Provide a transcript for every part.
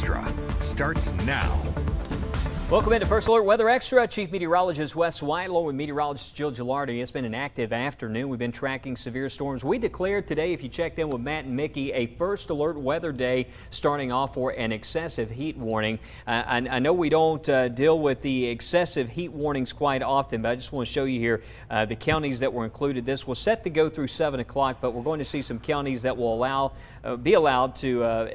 Extra starts now. Welcome into First Alert Weather Extra. Chief Meteorologist Wes White along with meteorologist Jill Gilardi. It's been an active afternoon. We've been tracking severe storms. We declared today, if you checked in with Matt and Mickey, a First Alert weather day starting off for an excessive heat warning. I know we don't deal with the excessive heat warnings quite often, but I just want to show you here the counties that were included. This was set to go through 7 o'clock, but we're going to see some counties that will be allowed to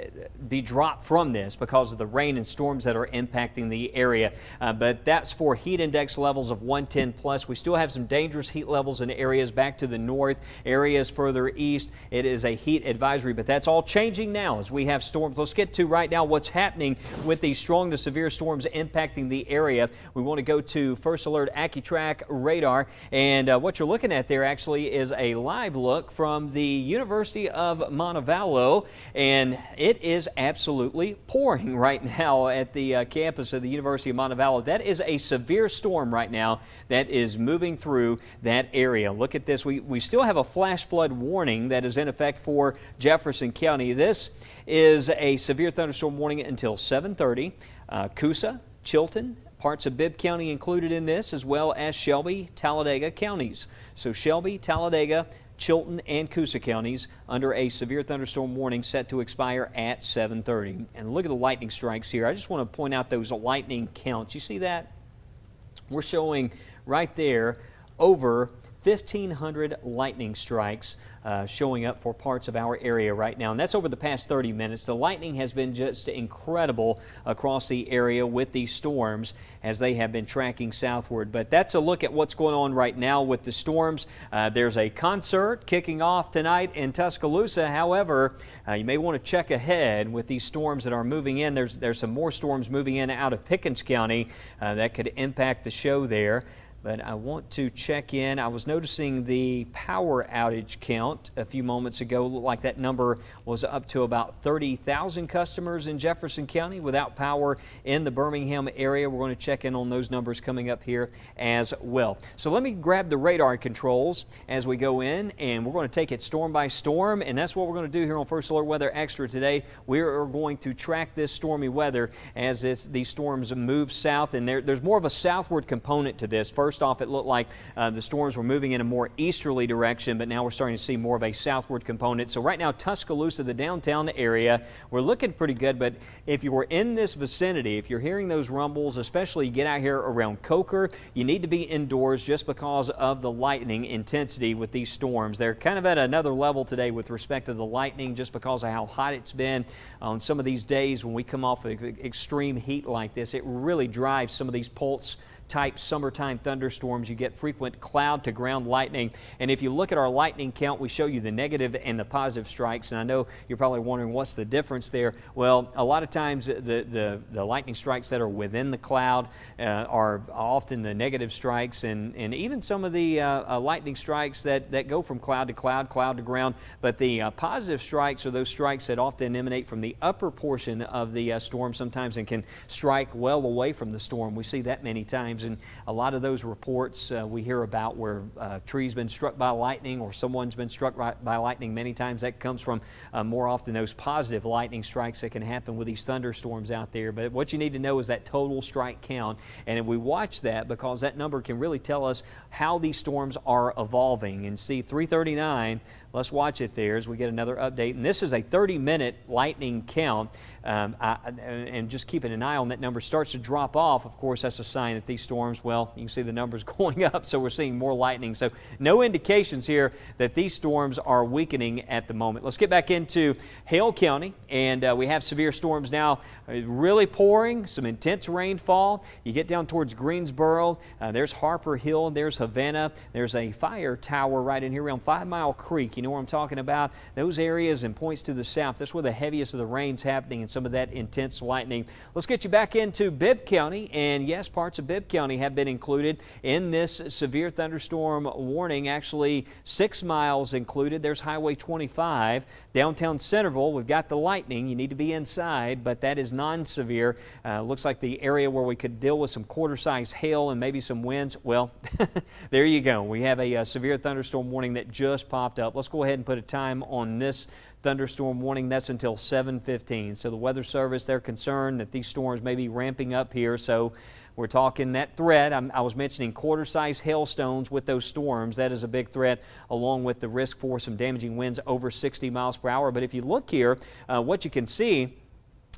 be dropped from this because of the rain and storms that are impacting the area. But that's for heat index levels of 110 plus. We still have some dangerous heat levels in areas back to the north, areas further east. It is a heat advisory, but that's all changing now as we have storms. Let's get to right now what's happening with these strong to severe storms impacting the area. We want to go to First Alert AccuTrack radar, and what you're looking at there actually is a live look from the University of Montevallo, and it is absolutely pouring right now at the campus of the University of Montevallo. That is a severe storm right now that is moving through that area. Look at this. We still have a flash flood warning that is in effect for Jefferson County. This is a severe thunderstorm warning until 7:30. Coosa, Chilton, parts of Bibb County included in this, as well as Shelby, Talladega counties. So Shelby, Talladega, Chilton, and Coosa counties under a severe thunderstorm warning set to expire at 7:30. And look at the lightning strikes here. I just want to point out those lightning counts. You see that? We're showing right there over 1,500 lightning strikes showing up for parts of our area right now, and that's over the past 30 minutes. The lightning has been just incredible across the area with these storms as they have been tracking southward. But that's a look at what's going on right now with the storms. There's a concert kicking off tonight in Tuscaloosa. However, you may want to check ahead with these storms that are moving in. There's some more storms moving in out of Pickens County that could impact the show there. But I want to check in. I was noticing the power outage count a few moments ago. Looked like that number was up to about 30,000 customers in Jefferson County without power in the Birmingham area. We're going to check in on those numbers coming up here as well. So let me grab the radar controls as we go in, and we're going to take it storm by storm, and that's what we're going to do here on First Alert Weather Extra today. We are going to track this stormy weather as these storms move south, and there's more of a southward component to this. First off, it looked like the storms were moving in a more easterly direction, but now we're starting to see more of a southward component. So right now, Tuscaloosa, the downtown area, we're looking pretty good, but if you were in this vicinity, if you're hearing those rumbles, especially get out here around Coker, you need to be indoors just because of the lightning intensity with these storms. They're kind of at another level today with respect to the lightning just because of how hot it's been on some of these days when we come off of extreme heat like this. It really drives some of these pulse type summertime thunderstorms. You get frequent cloud to ground lightning, and if you look at our lightning count, we show you the negative and the positive strikes, and I know you're probably wondering what's the difference there. Well, a lot of times the lightning strikes that are within the cloud are often the negative strikes, and even some of the lightning strikes that go from cloud to cloud, cloud to ground. But the positive strikes are those strikes that often emanate from the upper portion of the storm sometimes and can strike well away from the storm. We see that many times. And a lot of those reports we hear about where trees been struck by lightning or someone's been struck by lightning many times, that comes from more often those positive lightning strikes that can happen with these thunderstorms out there. But what you need to know is that total strike count, and if we watch that because that number can really tell us how these storms are evolving. And see 339, let's watch it there as we get another update. And this is a 30-minute lightning count, and just keeping an eye on that number. Starts to drop off, of course, that's a sign that these storms, well, you can see the numbers going up, so we're seeing more lightning. So no indications here that these storms are weakening at the moment. Let's get back into Hale County, and we have severe storms now really pouring, some intense rainfall. You get down towards Greensboro, there's Harper Hill, there's Havana, there's a fire tower right in here around 5 Mile Creek. You know what I'm talking about? Those areas and points to the south, that's where the heaviest of the rain's happening and some of that intense lightning. Let's get you back into Bibb County, and yes, parts of Bibb County have been included in this severe thunderstorm warning. Actually, 6 miles included. There's Highway 25. Downtown Centerville, we've got the lightning. You need to be inside, but that is non-severe. Looks like the area where we could deal with some quarter-size hail and maybe some winds. Well, there you go. We have a severe thunderstorm warning that just popped up. Let's go ahead and put a time on this thunderstorm warning. That's until 7:15. So the Weather Service, they're concerned that these storms may be ramping up here. So we're talking that threat. I was mentioning quarter-size hailstones with those storms. That is a big threat, along with the risk for some damaging winds over 60 miles per hour. But if you look here, what you can see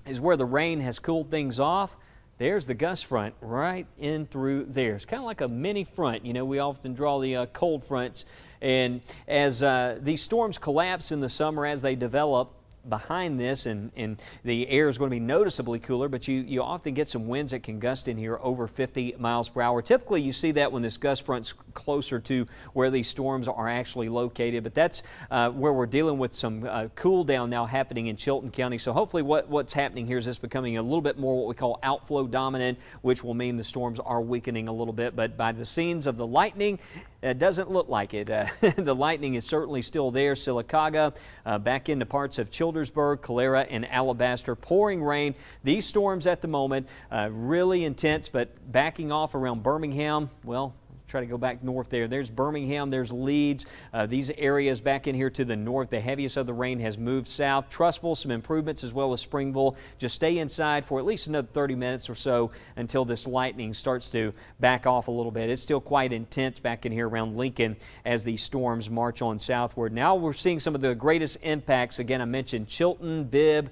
is where the rain has cooled things off. There's the gust front right in through there. It's kind of like a mini front. You know, we often draw the cold fronts. And as these storms collapse in the summer, as they develop behind this, and the air is going to be noticeably cooler, but you often get some winds that can gust in here over 50 miles per hour. Typically you see that when this gust front's closer to where these storms are actually located, but that's where we're dealing with some cool down now happening in Chilton County. So hopefully what's happening here is this becoming a little bit more what we call outflow dominant, which will mean the storms are weakening a little bit. But by the scenes of the lightning, it doesn't look like it. The lightning is certainly still there. Sylacauga, back into parts of Childersburg, Calera, and Alabaster. Pouring rain. These storms at the moment really intense, but backing off around Birmingham. Well, try to go back north there. There's Birmingham, there's Leeds, these areas back in here to the north. The heaviest of the rain has moved south. Trussville, some improvements, as well as Springville. Just stay inside for at least another 30 minutes or so until this lightning starts to back off a little bit. It's still quite intense back in here around Lincoln as these storms march on southward. Now we're seeing some of the greatest impacts. Again, I mentioned Chilton, Bibb,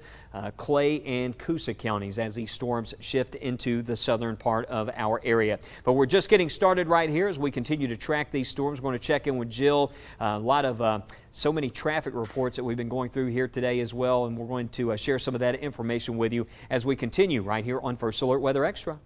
Clay, and Coosa counties as these storms shift into the southern part of our area. But we're just getting started right here as we continue to track these storms. We're going to check in with Jill. A lot of so many traffic reports that we've been going through here today as well, and we're going to share some of that information with you as we continue right here on First Alert Weather Extra.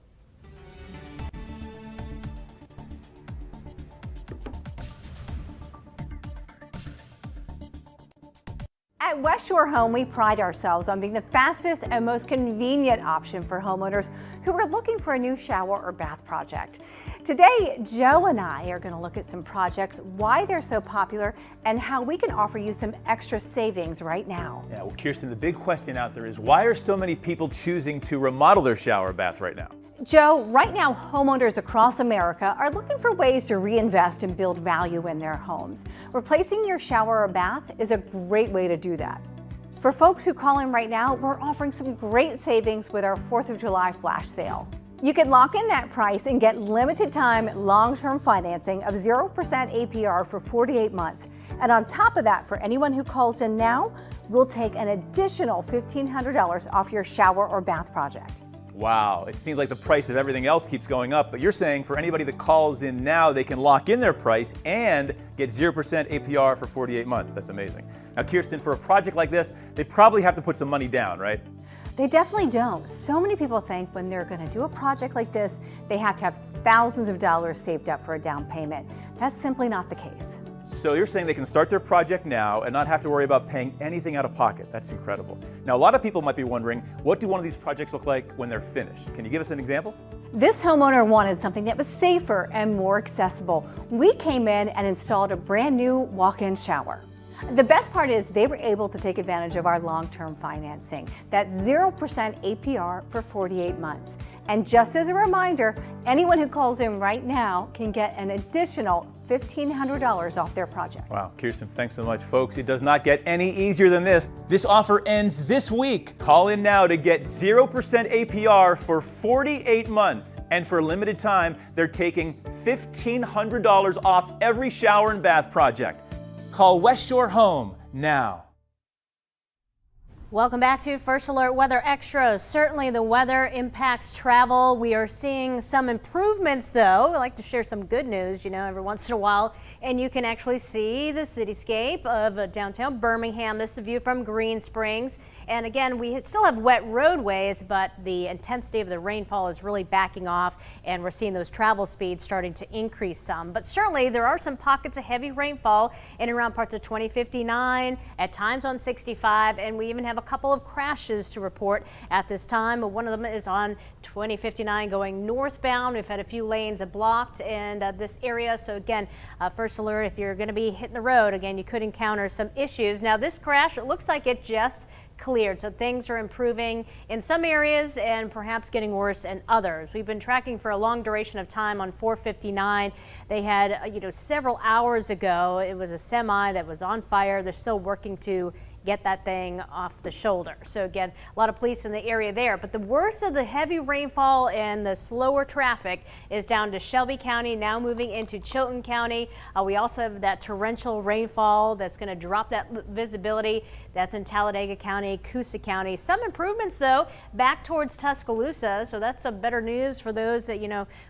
At West Shore Home, we pride ourselves on being the fastest and most convenient option for homeowners who are looking for a new shower or bath project. Today, Joe and I are going to look at some projects, why they're so popular, and how we can offer you some extra savings right now. Yeah, well, Kirsten, the big question out there is why are so many people choosing to remodel their shower or bath right now? Joe, right now homeowners across America are looking for ways to reinvest and build value in their homes. Replacing your shower or bath is a great way to do that. For folks who call in right now, we're offering some great savings with our 4th of July flash sale. You can lock in that price and get limited time long-term financing of 0% APR for 48 months. And on top of that, for anyone who calls in now, we'll take an additional $1,500 off your shower or bath project. Wow, it seems like the price of everything else keeps going up, but you're saying for anybody that calls in now, they can lock in their price and get 0% APR for 48 months. That's amazing. Now, Kirsten, for a project like this, they probably have to put some money down, right? They definitely don't. So many people think when they're going to do a project like this, they have to have thousands of dollars saved up for a down payment. That's simply not the case. So you're saying they can start their project now and not have to worry about paying anything out of pocket. That's incredible. Now, a lot of people might be wondering, what do one of these projects look like when they're finished? Can you give us an example? This homeowner wanted something that was safer and more accessible. We came in and installed a brand new walk-in shower. The best part is they were able to take advantage of our long-term financing. That's 0% APR for 48 months. And just as a reminder, anyone who calls in right now can get an additional $1,500 off their project. Wow, Kirsten, thanks so much. Folks, it does not get any easier than this. This offer ends this week. Call in now to get 0% APR for 48 months. And for a limited time, they're taking $1,500 off every shower and bath project. Call West Shore Home now. Welcome back to First Alert Weather Extra. Certainly the weather impacts travel. We are seeing some improvements though. I like to share some good news, you know, every once in a while. And you can actually see the cityscape of downtown Birmingham. This is a view from Green Springs. And again, we still have wet roadways, but the intensity of the rainfall is really backing off, and we're seeing those travel speeds starting to increase some. But certainly there are some pockets of heavy rainfall in and around parts of 2059, at times on 65, and we even have a couple of crashes to report at this time. One of them is on 2059 going northbound. We've had a few lanes blocked in this area. So again, first alert, if you're going to be hitting the road, again, you could encounter some issues. Now this crash, it looks like it just cleared, so things are improving in some areas and perhaps getting worse in others. We've been tracking for a long duration of time on 459. They had, several hours ago, it was a semi that was on fire. They're still working to get that thing off the shoulder. So again, a lot of police in the area there. But the worst of the heavy rainfall and the slower traffic is down to Shelby County, now moving into Chilton County. We also have that torrential rainfall that's going to drop that visibility. That's in Talladega County, Coosa County. Some improvements though back towards Tuscaloosa. So that's some better news for those that,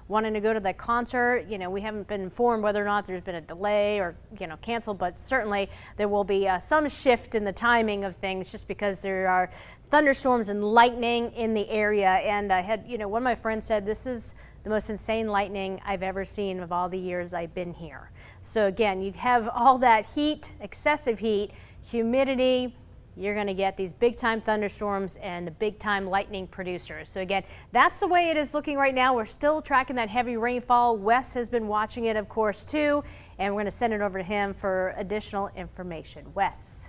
wanting to go to that concert. We haven't been informed whether or not there's been a delay or, canceled, but certainly there will be some shift in the timing of things just because there are thunderstorms and lightning in the area. And I had, one of my friends said this is the most insane lightning I've ever seen of all the years I've been here. So again, you have all that heat, excessive heat, humidity. You're going to get these big time thunderstorms and big time lightning producers. So again, that's the way it is looking right now. We're still tracking that heavy rainfall. Wes has been watching it, of course, too. And we're going to send it over to him for additional information. Wes.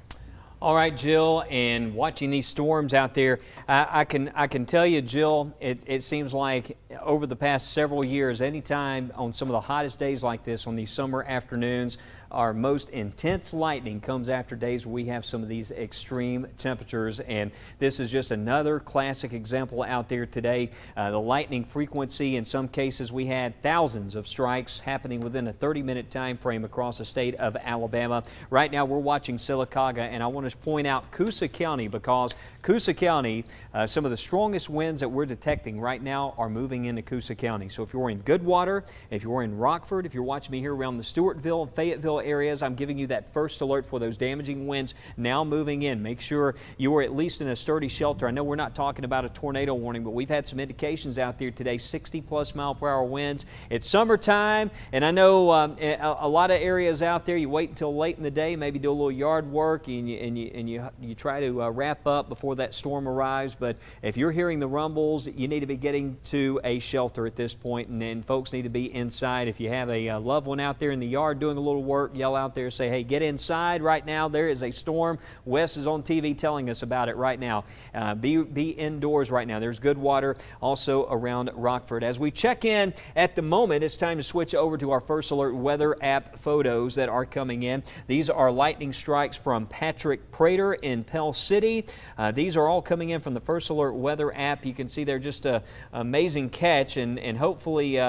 All right, Jill, and watching these storms out there, I can tell you, Jill, it seems like over the past several years, anytime on some of the hottest days like this, on these summer afternoons, our most intense lightning comes after days where we have some of these extreme temperatures, and this is just another classic example out there today. The lightning frequency, in some cases, we had thousands of strikes happening within a 30-minute time frame across the state of Alabama. Right now, we're watching Sylacauga, and I want to point out Coosa County because Coosa County, some of the strongest winds that we're detecting right now are moving into Coosa County. So if you're in Goodwater, if you're in Rockford, if you're watching me here around the Stewartville and Fayetteville areas, I'm giving you that first alert for those damaging winds now moving in. Make sure you are at least in a sturdy shelter. I know we're not talking about a tornado warning, but we've had some indications out there today, 60+ mile-per-hour winds. It's summertime, and I know a lot of areas out there, you wait until late in the day, maybe do a little yard work, and you try to wrap up before that storm arrives. But if you're hearing the rumbles, you need to be getting to a shelter at this point, and then folks need to be inside. If you have a loved one out there in the yard doing a little work, yell out there, say, hey, get inside right now. There is a storm. Wes is on TV telling us about it right now. Be indoors right now. There's good water also around Rockford. As we check in at the moment, it's time to switch over to our First Alert weather app photos that are coming in. These are lightning strikes from Patrick Prater in Pell City. These are all coming in from the First Alert weather app. You can see they're just an amazing catch, and hopefully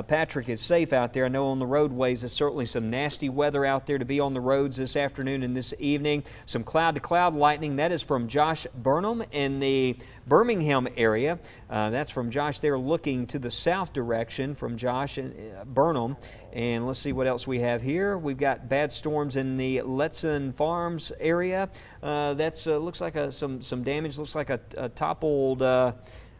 Patrick is safe out there. I know on the roadways there's certainly some nasty weather out there to be on the roads this afternoon and this evening. Some cloud-to-cloud lightning. That is from Josh Burnham in the Birmingham area. That's from Josh there looking to the south direction from Josh and Burnham. And let's see what else we have here. We've got bad storms in the Letson Farms area. That's looks like some damage. Looks like a toppled.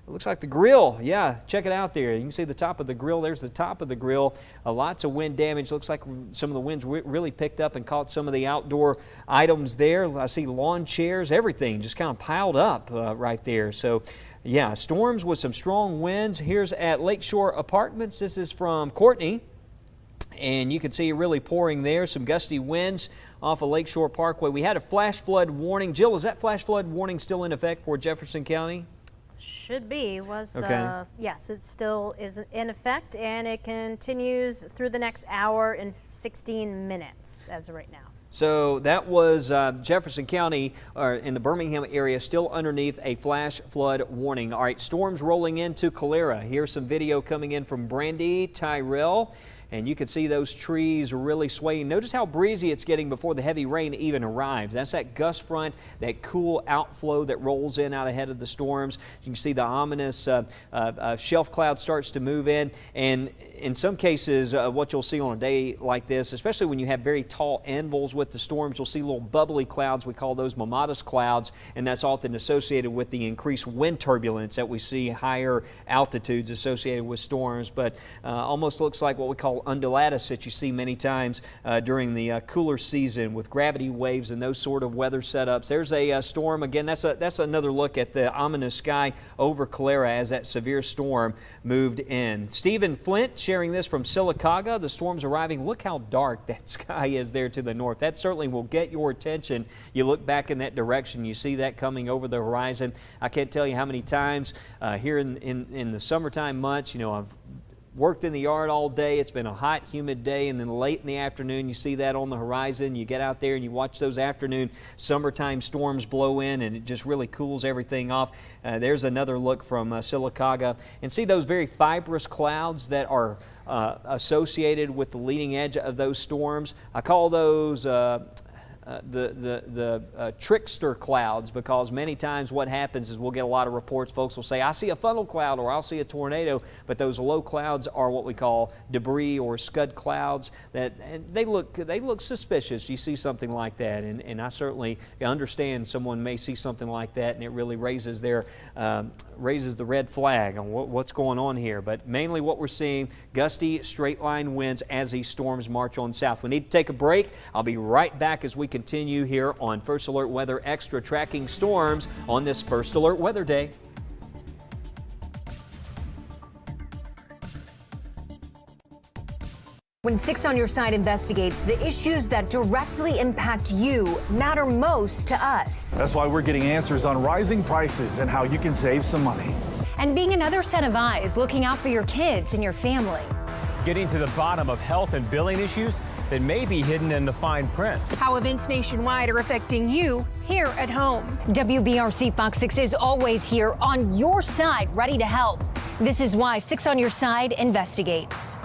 It looks like the grill. Yeah, check it out there. You can see the top of the grill. There's the top of the grill. Lots of wind damage. Looks like some of the winds really picked up and caught some of the outdoor items there. I see lawn chairs, everything just kind of piled up right there. So, yeah, storms with some strong winds. Here's at Lakeshore Apartments. This is from Courtney. And you can see it really pouring there. Some gusty winds off of Lakeshore Parkway. We had a flash flood warning. Jill, is that flash flood warning still in effect for Jefferson County? Should be. Okay. Yes, it still is in effect, and it continues through the next hour and 16 minutes as of right now. So that was Jefferson County in the Birmingham area, still underneath a flash flood warning. All right, storms rolling into Calera. Here's some video coming in from Brandy Tyrell. And you can see those trees really swaying. Notice how breezy it's getting before the heavy rain even arrives. That's that gust front, that cool outflow that rolls in out ahead of the storms. You can see the ominous shelf cloud starts to move in. And in some cases, what you'll see on a day like this, especially when you have very tall anvils with the storms, you'll see little bubbly clouds. We call those mammatus clouds, and that's often associated with the increased wind turbulence that we see higher altitudes associated with storms. But almost looks like what we call undulatus that you see many times during the cooler season with gravity waves and those sort of weather setups. There's a storm. Again, that's another look at the ominous sky over Calera as that severe storm moved in. Stephen Flint sharing this from Sylacauga. The storm's arriving. Look how dark that sky is there to the north. That certainly will get your attention. You look back in that direction, you see that coming over the horizon. I can't tell you how many times here in the summertime months, I've worked in the yard all day. It's been a hot, humid day, and then late in the afternoon, you see that on the horizon. You get out there and you watch those afternoon summertime storms blow in, and it just really cools everything off. There's another look from Sylacauga, and see those very fibrous clouds that are associated with the leading edge of those storms. I call those the trickster clouds, because many times what happens is we'll get a lot of reports. Folks will say, I see a funnel cloud or I'll see a tornado, but those low clouds are what we call debris or scud clouds. And they look suspicious. You see something like that, and I certainly understand someone may see something like that and it really raises the red flag on what's going on here. But mainly what we're seeing, gusty straight line winds as these storms march on south. We need to take a break. I'll be right back as we continue here on First Alert Weather Extra, tracking storms on this First Alert Weather Day. When 6 on Your Side investigates, the issues that directly impact you matter most to us. That's why we're getting answers on rising prices and how you can save some money. And being another set of eyes looking out for your kids and your family. Getting to the bottom of health and billing issues that may be hidden in the fine print. How events nationwide are affecting you here at home. WBRC Fox 6 is always here on your side, ready to help. This is why 6 on Your Side investigates.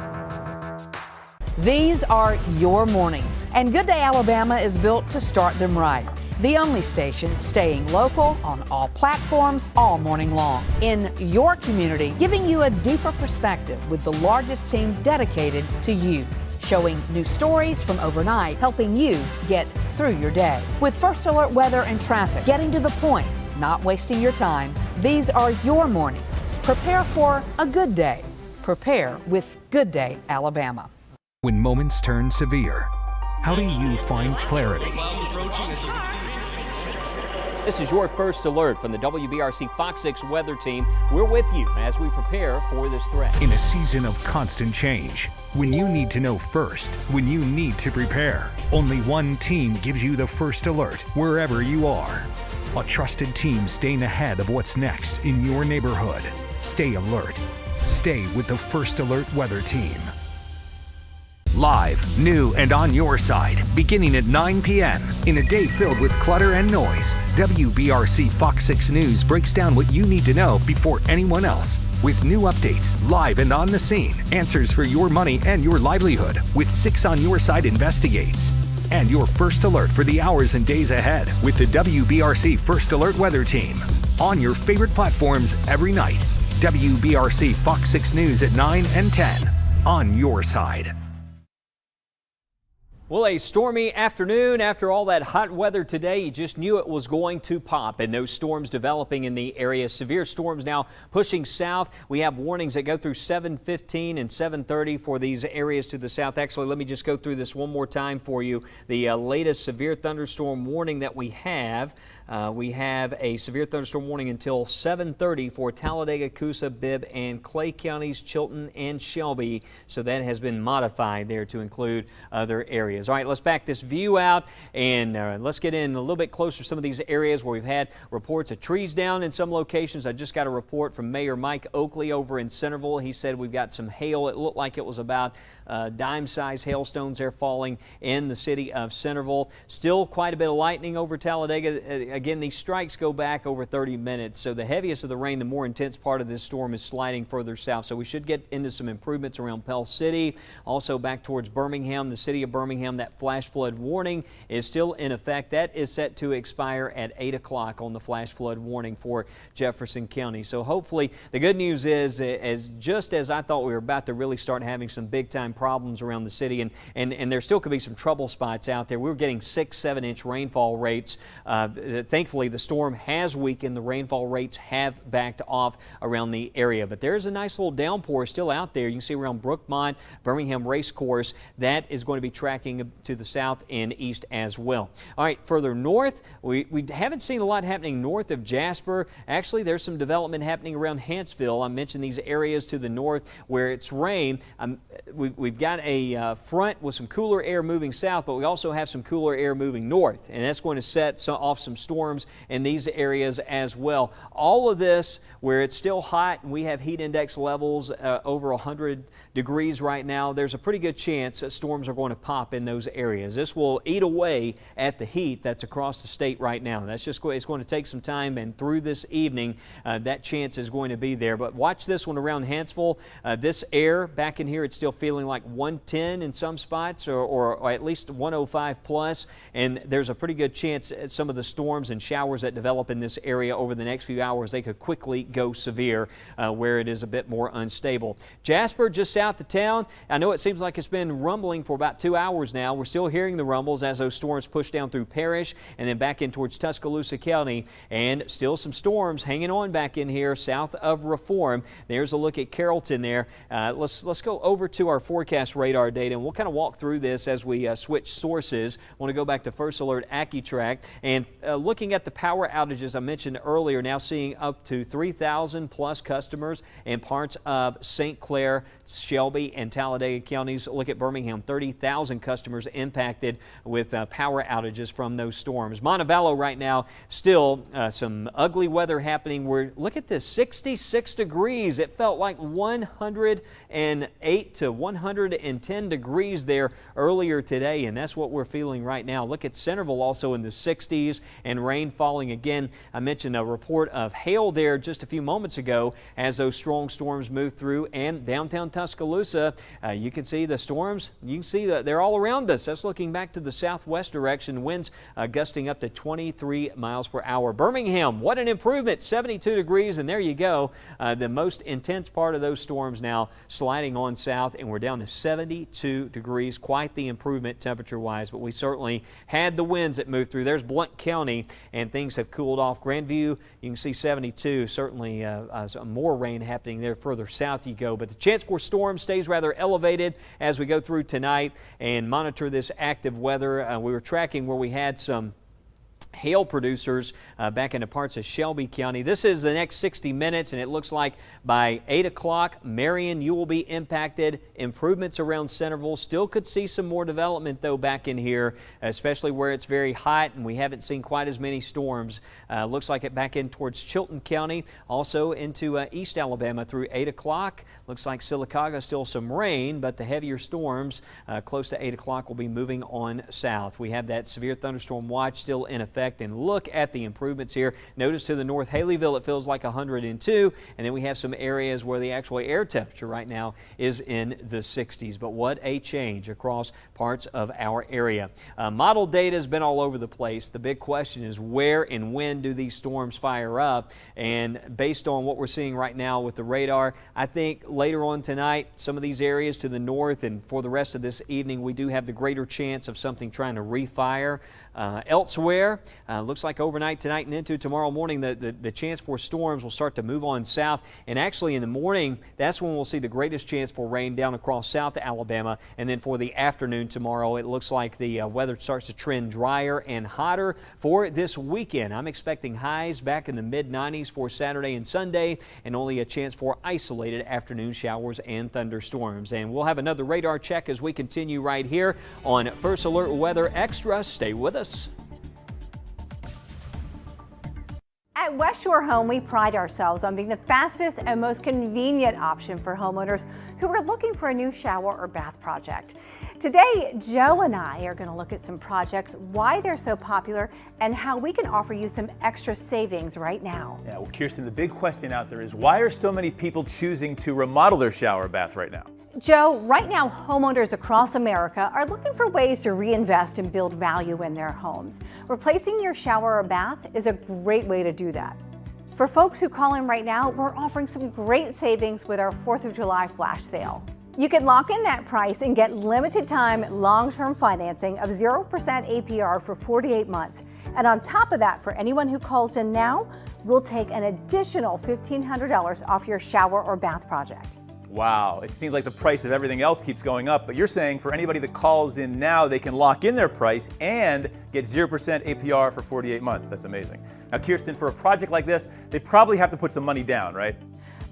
These are your mornings, and Good Day Alabama is built to start them right. The only station staying local on all platforms all morning long. In your community, giving you a deeper perspective with the largest team dedicated to you. Showing new stories from overnight, helping you get through your day. With First Alert Weather and traffic, getting to the point, not wasting your time, these are your mornings. Prepare for a good day. Prepare with Good Day Alabama. When moments turn severe, how do you find clarity? This is your First Alert from the WBRC Fox 6 Weather Team. We're with you as we prepare for this threat. In a season of constant change, when you need to know first, when you need to prepare, only one team gives you the first alert wherever you are. A trusted team staying ahead of what's next in your neighborhood. Stay alert. Stay with the First Alert Weather Team. Live, new, and on your side, beginning at 9 p.m. In a day filled with clutter and noise, WBRC Fox 6 News breaks down what you need to know before anyone else. With new updates, live and on the scene, answers for your money and your livelihood, with 6 on Your Side investigates. And your first alert for the hours and days ahead with the WBRC First Alert Weather Team. On your favorite platforms every night. WBRC Fox 6 News at 9 and 10. On your side. Well, a stormy afternoon after all that hot weather today. You just knew it was going to pop, and those storms developing in the area. Severe storms now pushing south. We have warnings that go through 7:15 and 7:30 for these areas to the south. Actually, let me just go through this one more time for you. The latest severe thunderstorm warning that we have a severe thunderstorm warning until 7:30 for Talladega, Coosa, Bibb, and Clay counties, Chilton, and Shelby. So that has been modified there to include other areas. All right, let's back this view out and let's get in a little bit closer to some of these areas where we've had reports of trees down in some locations. I just got a report from Mayor Mike Oakley over in Centerville. He said we've got some hail. It looked like it was about dime-sized hailstones there falling in the city of Centerville. Still quite a bit of lightning over Talladega. Again, these strikes go back over 30 minutes. So the heaviest of the rain, the more intense part of this storm is sliding further south. So we should get into some improvements around Pell City. Also back towards Birmingham, the city of Birmingham. That flash flood warning is still in effect. That is set to expire at 8 o'clock on the flash flood warning for Jefferson County. So hopefully the good news is, just as I thought we were about to really start having some big time problems around the city, and there still could be some trouble spots out there. We were getting 6-7 inch rainfall rates. Thankfully the storm has weakened. The rainfall rates have backed off around the area, but there's a nice little downpour still out there. You can see around Brookmont, Birmingham Racecourse. That is going to be tracking happening to the south and east as well. All right, further north, we haven't seen a lot happening north of Jasper. Actually, there's some development happening around Hanceville. I mentioned these areas to the north where it's rain. We've got a front with some cooler air moving south, but we also have some cooler air moving north, and that's going to set off some storms in these areas as well. All of this where it's still hot and we have heat index levels over 100 degrees right now, there's a pretty good chance that storms are going to pop in those areas. This will eat away at the heat that's across the state right now. That's just it's going to take some time, and through this evening that chance is going to be there. But watch this one around Hanceville. This air back in here, it's still feeling like 110 in some spots, or at least 105 plus, and there's a pretty good chance some of the storms and showers that develop in this area over the next few hours, they could quickly go severe where it is a bit more unstable. Jasper, just south of town, I know it seems like it's been rumbling for about 2 hours now. We're still hearing the rumbles as those storms push down through Parrish and then back in towards Tuscaloosa County, and still some storms hanging on back in here south of Reform. There's a look at Carrollton there. Let's go over to our forecast radar data, and we'll kind of walk through this as we switch sources. I want to go back to First Alert AccuTrack, and looking at the power outages I mentioned earlier, now seeing up to 3,000 plus customers in parts of St. Clair, Shelby, and Talladega counties. Look at Birmingham, 30,000 customers impacted with power outages from those storms. Montevallo right now, still some ugly weather happening. Look at this, 66 degrees. It felt like 108 to 110 degrees there earlier today, and that's what we're feeling right now. Look at Centerville, also in the 60s, and rain falling again. I mentioned a report of hail there just a few moments ago as those strong storms move through, and downtown Tuscaloosa, you can see the storms. You can see that they're all around us. That's looking back to the southwest direction. Winds gusting up to 23 miles per hour. Birmingham, what an improvement, 72 degrees, and there you go. The most intense part of those storms now sliding on south, and we're down to 72 degrees. Quite the improvement temperature-wise, but we certainly had the winds that moved through. There's Blount County, and things have cooled off. Grandview, you can see 72. Certainly more rain happening there further south you go, but the chance for storms stays rather elevated as we go through tonight and monitor this active weather. We were tracking where we had some hail producers back into parts of Shelby County. This is the next 60 minutes, and it looks like by 8 o'clock, Marion, you will be impacted. Improvements around Centerville. Still could see some more development, though, back in here, especially where it's very hot and we haven't seen quite as many storms. Looks like it back in towards Chilton County, also into East Alabama through 8 o'clock. Looks like Sylacauga, still some rain, but the heavier storms close to 8 o'clock will be moving on south. We have that severe thunderstorm watch still in effect. And look at the improvements here. Notice to the north, Haleyville, it feels like 102. And then we have some areas where the actual air temperature right now is in the 60s. But what a change across parts of our area. Model data has been all over the place. The big question is where and when do these storms fire up? And based on what we're seeing right now with the radar, I think later on tonight, some of these areas to the north and for the rest of this evening, we do have the greater chance of something trying to refire. Elsewhere, looks like overnight tonight and into tomorrow morning, the chance for storms will start to move on south. And actually in the morning, that's when we'll see the greatest chance for rain down across South Alabama. And then for the afternoon tomorrow, it looks like the weather starts to trend drier and hotter for this weekend. I'm expecting highs back in the mid-90s for Saturday and Sunday, and only a chance for isolated afternoon showers and thunderstorms. And we'll have another radar check as we continue right here on First Alert Weather Extra. Stay with us. At West Shore Home, we pride ourselves on being the fastest and most convenient option for homeowners who are looking for a new shower or bath project. Today, Joe and I are going to look at some projects, why they're so popular, and how we can offer you some extra savings right now. Yeah, well, Kirsten, the big question out there is why are so many people choosing to remodel their shower or bath right now? Joe, right now homeowners across America are looking for ways to reinvest and build value in their homes. Replacing your shower or bath is a great way to do that. For folks who call in right now, we're offering some great savings with our 4th of July flash sale. You can lock in that price and get limited time long-term financing of 0% APR for 48 months. And on top of that, for anyone who calls in now, we'll take an additional $1,500 off your shower or bath project. Wow, it seems like the price of everything else keeps going up, but you're saying for anybody that calls in now, they can lock in their price and get 0% APR for 48 months. That's amazing. Now, Kirsten, for a project like this, they probably have to put some money down, right?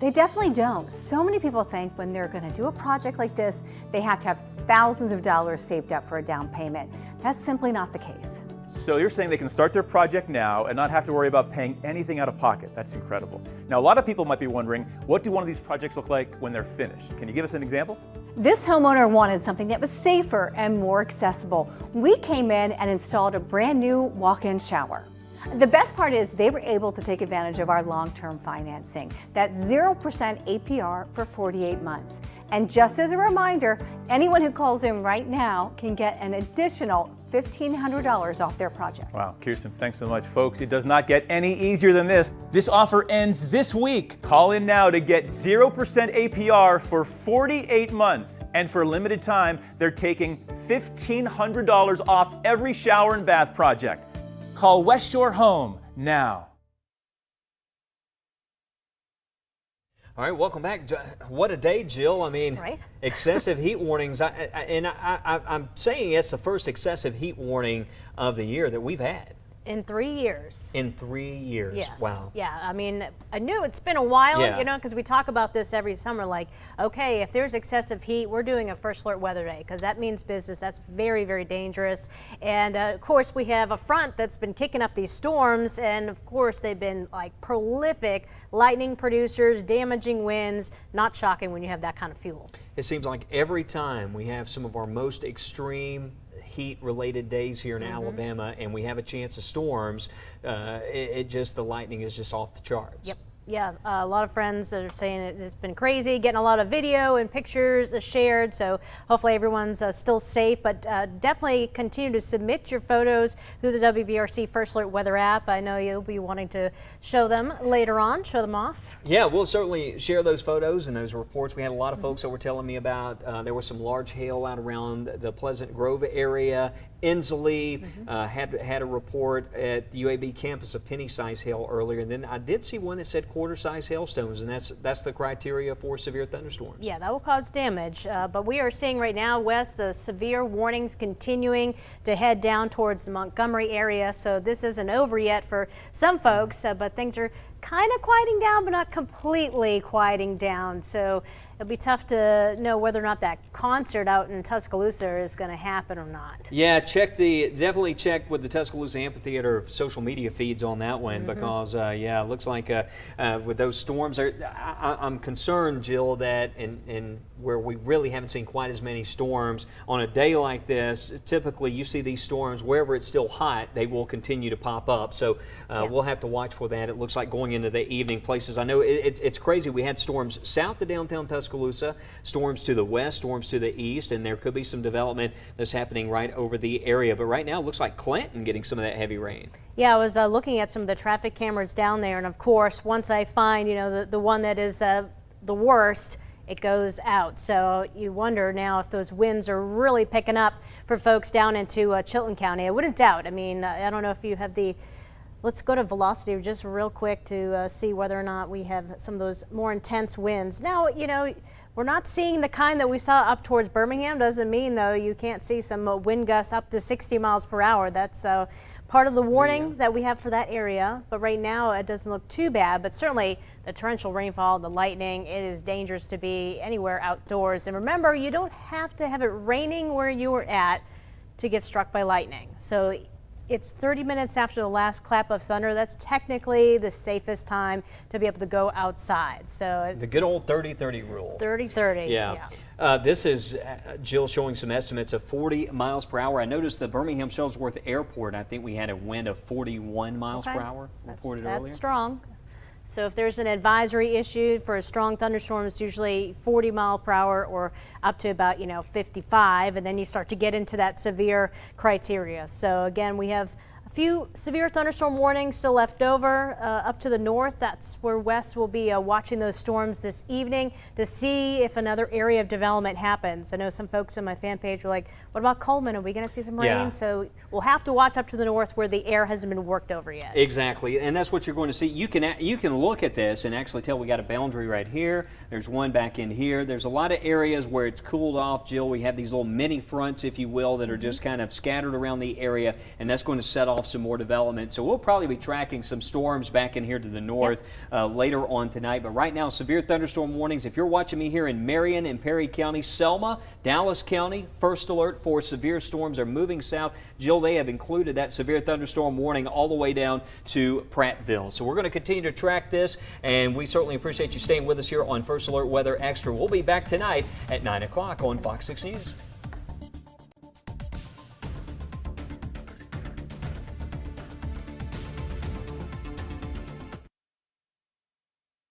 They definitely don't. So many people think when they're going to do a project like this, they have to have thousands of dollars saved up for a down payment. That's simply not the case. So you're saying they can start their project now and not have to worry about paying anything out of pocket. That's incredible. Now, a lot of people might be wondering, what do one of these projects look like when they're finished? Can you give us an example? This homeowner wanted something that was safer and more accessible. We came in and installed a brand new walk-in shower. The best part is they were able to take advantage of our long-term financing, that 0% APR for 48 months. And just as a reminder, anyone who calls in right now can get an additional $1,500 off their project. Wow, Kirsten, thanks so much. Folks, it does not get any easier than this. This offer ends this week. Call in now to get 0% APR for 48 months. And for a limited time, they're taking $1,500 off every shower and bath project. Call West Shore Home now. All right, welcome back. What a day, Jill. I mean, Right? Excessive heat warnings. I'm saying it's the first excessive heat warning of the year that we've had. In 3 years. In 3 years. Yes. Wow. Yeah. I mean, I knew it's been a while, Yeah. you know, because we talk about this every summer. Like, okay, if there's excessive heat, we're doing a first alert weather day because that means business. That's very, very dangerous. And of course, we have a front that's been kicking up these storms, and of course, they've been like prolific lightning producers, damaging winds. Not shocking when you have that kind of fuel. It seems like every time we have some of our most extreme heat-related days here in Alabama, and we have a chance of storms, the lightning is just off the charts. Yep. Yeah, a lot of friends that are saying it's been crazy, getting a lot of video and pictures shared, so hopefully everyone's still safe, but definitely continue to submit your photos through the WBRC First Alert Weather app. I know you'll be wanting to show them later on, show them off. Yeah, we'll certainly share those photos and those reports. We had a lot of folks that were telling me about there was some large hail out around the Pleasant Grove area. Inslee had a report at the UAB campus of penny-size hail earlier, and then I did see one that said quarter-size hailstones, and that's the criteria for severe thunderstorms. Yeah, that will cause damage, but we are seeing right now, Wes, the severe warnings continuing to head down towards the Montgomery area, so this isn't over yet for some folks, but things are kind of quieting down, but not completely quieting down, so it'll be tough to know whether or not that concert out in Tuscaloosa is going to happen or not. Yeah, definitely check with the Tuscaloosa Amphitheater social media feeds on that one because yeah, it looks like with those storms, I'm concerned, Jill, that in where we really haven't seen quite as many storms on a day like this, typically you see these storms wherever it's still hot, they will continue to pop up. So we'll have to watch for that. It looks like going into the evening places. I know it's crazy. We had storms south of downtown Tuscaloosa, storms to the west, storms to the east, and there could be some development that's happening right over the area. But right now it looks like Clanton getting some of that heavy rain. Yeah, I was looking at some of the traffic cameras down there, and of course, once I find, you know, the one that is the worst, it goes out. So you wonder now if those winds are really picking up for folks down into Chilton County. I wouldn't doubt. I mean, I don't know if you have the, let's go to velocity just real quick to see whether or not we have some of those more intense winds. Now, you know, we're not seeing the kind that we saw up towards Birmingham. Doesn't mean, though, you can't see some wind gusts up to 60 miles per hour. That's part of the warning that we have for that area. But right now, it doesn't look too bad. But certainly, the torrential rainfall, the lightning, it is dangerous to be anywhere outdoors. And remember, you don't have to have it raining where you were at to get struck by lightning. So it's 30 minutes after the last clap of thunder. That's technically the safest time to be able to go outside. So it's the good old 30-30 rule. 30-30. Yeah. This is Jill showing some estimates of 40 miles per hour. I noticed the Birmingham Shellsworth Airport, I think we had a wind of 41 miles per hour reported earlier. That's strong. So if there's an advisory issued for a strong thunderstorm, it's usually 40 mile per hour or up to about, 55, and then you start to get into that severe criteria. So again, we have Few severe thunderstorm warnings still left over up to the north. That's where Wes will be watching those storms this evening to see if another area of development happens. I know some folks on my fan page were like, what about Coleman? Are we going to see some rain? Yeah. So we'll have to watch up to the north where the air hasn't been worked over yet. Exactly, and that's what you're going to see. You can look at this and actually tell we got a boundary right here. There's one back in here. There's a lot of areas where it's cooled off, Jill. We have these little mini fronts, if you will, that are just kind of scattered around the area, and that's going to set off some more development. So we'll probably be tracking some storms back in here to the north later on tonight. But right now, severe thunderstorm warnings. If you're watching me here in Marion and Perry County, Selma, Dallas County, first alert for severe storms are moving south. Jill, they have included that severe thunderstorm warning all the way down to Prattville. So we're going to continue to track this, and we certainly appreciate you staying with us here on First Alert Weather Extra. We'll be back tonight at 9 o'clock on Fox 6 News.